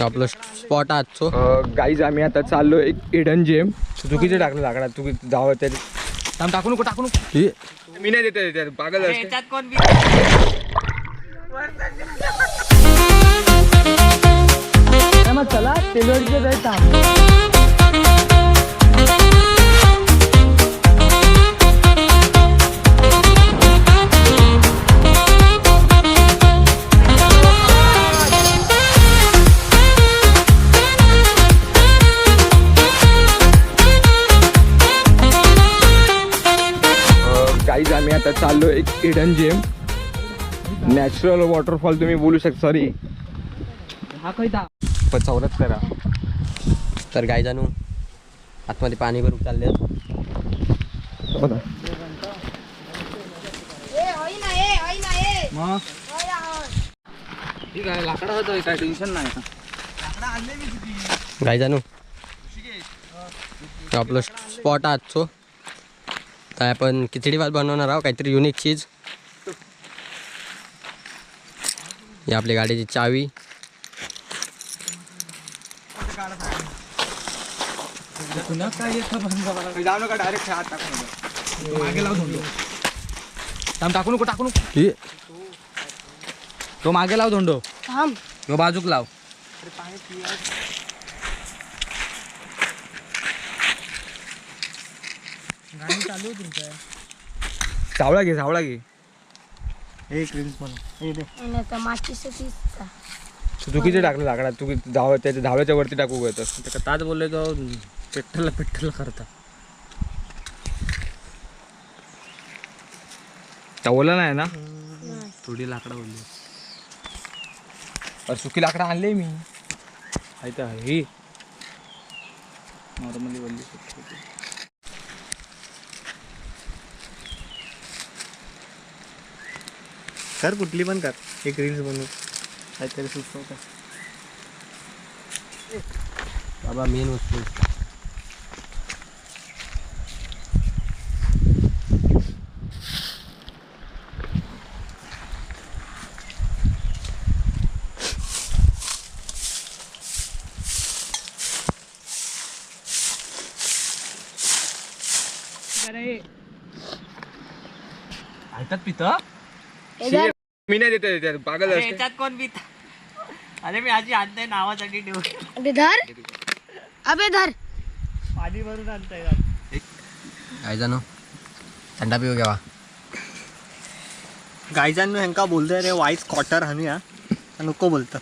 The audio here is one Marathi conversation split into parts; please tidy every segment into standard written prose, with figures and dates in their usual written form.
आपलं स्पॉट आजचो गाईज आम्ही आता चाललो एक हिडन जेम. चुकीचे टाकलं लाकडा तू जावं तरी टाकू नको मी नाही देते पागल मग चला टेलरचे गाईज आम्ही आता चाललो एक हिडन जेम नॅचरल वॉटरफॉल तुम्ही बोलू शकता. सॉरी चौरच करा. तर गाय जाणू आतमध्ये पाणी भरून चालले. लाकडा होतं काय टेन्शन नाही. गाय जाणू आपलं स्पॉट आजचो तर आपण खिचडी भात बनवणार आहोत काहीतरी युनिक चीज. ही आपली गाडीची चावी. डायरेक्ट हात मागे लाव टाकू नको तो मागे लाव धोंडो तो बाजूक लाव. सावळा घे एक रील्स चुकीचे टाकलं लाकडा तू त्याच्या धावल्याच्या वरती टाकू गं. ताज बोलले तो पेट्रोल करता चावला नाही ना. थोडी लाकडा बोलली सुकी लाकडा आणले मी ही नॉर्मली बोलली. कर कुठली पण कर एक रील्स बनवू काहीतरी सुचवतं बाबा. मेन वस्तू ऐकतात पितं मी नाही देते पागल याच्यात कोण पिता. अरे मी आजी आणताय नावासाठी ठेवू. अबे धर पाणी भरून आणताय. काय जाणू थंडा पिऊ घ्यावा. गायजांनो ह्यांका बोलतोय रे वाईस क्वार्टर हाणूया नको बोलतं.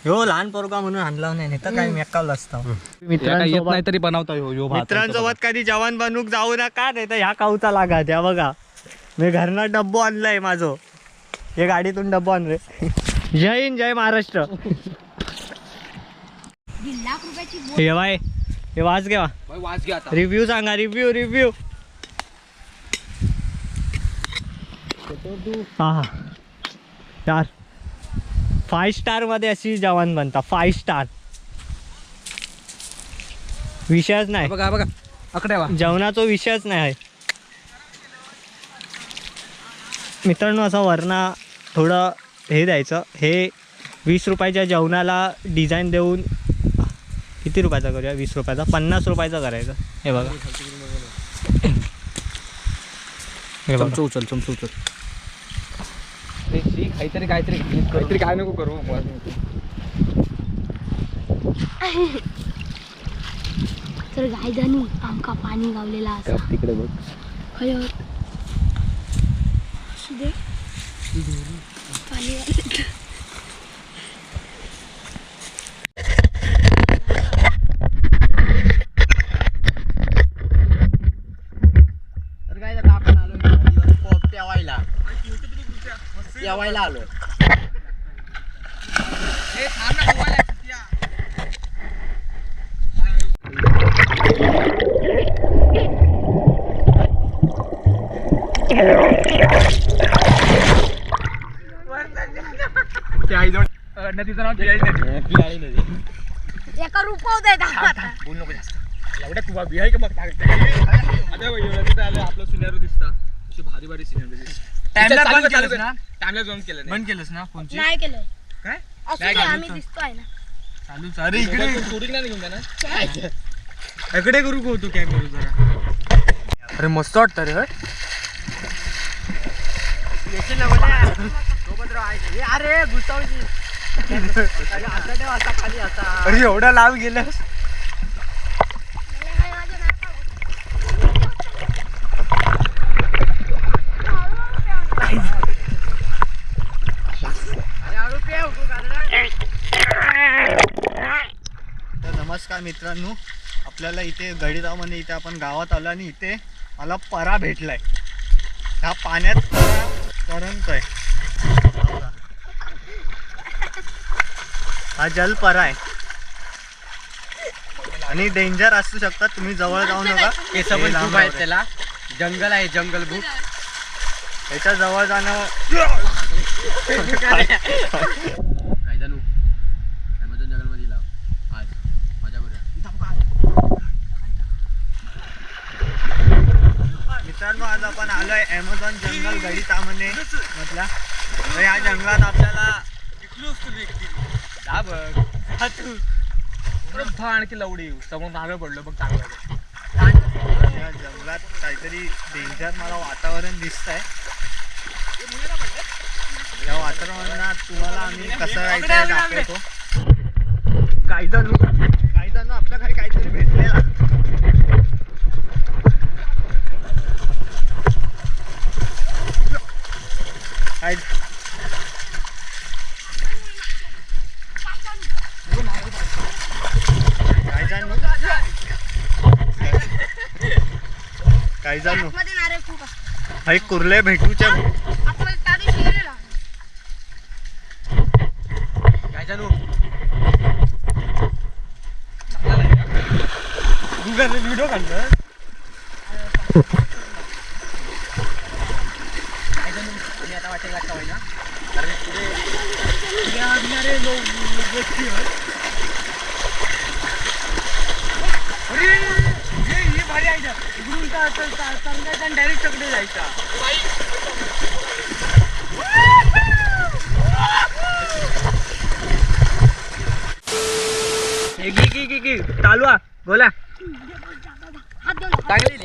ह्यो लहान पोरगा म्हणून आणला नाही तर काय मेकावलं असतं. मित्रांसोबत तरी बनवता मित्रांसोबत कधी जवान बनूक जाऊ नका नाही तर ह्या काऊचा लागा. त्या बघा मी घरनं डब्बो आणलाय माझं. हे गाडीतून डब्बो आण रे. जय हिंद जय महाराष्ट्र. हे बाय हे वाच घ्या रिव्ह्यू सांगा. रिव्ह्यू हा यार 5 स्टार मध्ये अशी जवान बनता. 5 स्टार विषयच नाही. बघा अकड्या जेवणाचा विषयच नाही आहे मित्रांनो. असं वरना थोडं हे द्यायचं. हे 20 रुपयाच्या जेवणाला डिझाईन देऊन किती रुपयाचा करूया. 20 रुपयाचा 50 रुपयाचा करायचं. हे बघा चमचो उचल काहीतरी काय नको करू. तर गाय जाणू आमका पाणी गावलेला असा तिकडे बघ. पाणी जेवायला आलो. नदीचं नाव एका रुपव दे बोल नको जास्त. एवढ्या तू आहे का मग आपलं सिनेरो दिसता भारी भारी सिनेरो दिसता. बंद केलंस ना फोनची. नाही केलं काय असं आम्ही दिसतोय ना. अरे इकडे इकडे करू गो तू कॅमेरा जरा. अरे मस्त वाटतं रे. अरे घुसावची अरे एवढा लांब गेलास. तर नमस्कार मित्रांनो, आपल्याला इथे गडीगावमध्ये इथे आपण गावात आलो आणि इथे मला परा भेटलाय. ह्या पाण्यात परा तरंगतोय. हा जलपरा आहे आणि डेंजर असू शकतात, तुम्ही जवळ जाऊ नका. केस पण खूप आहेत त्याला. जंगल आहे, जंगल बुक. याच्या जवळ जाणं काय जानू ॲमेझॉन जंगलमध्ये लाव आज माझ्या मित्रांनो, आज आपण आलोय ॲमेझॉन जंगल गडीतामध्ये मधला. तर या जंगलात आपल्याला आणखी लवडी समोर नारळ पडलं बघ चांगलं. या जंगलात काहीतरी डेंजर मला वातावरण दिसतंय. या वातावरणात तुम्हाला आम्ही कसं राहायचं दाखवतो. काही जण आपल्या घरी काहीतरी भेटलेला. काही जण काही कुर्ले भेटूच्या. काय जानू व्हिडिओ काढलं. आणि आता वाटेल लागता होईना कारण भारी आहे इकडून डायरेक्ट तकडे जायचा. चालू बोला. चांगली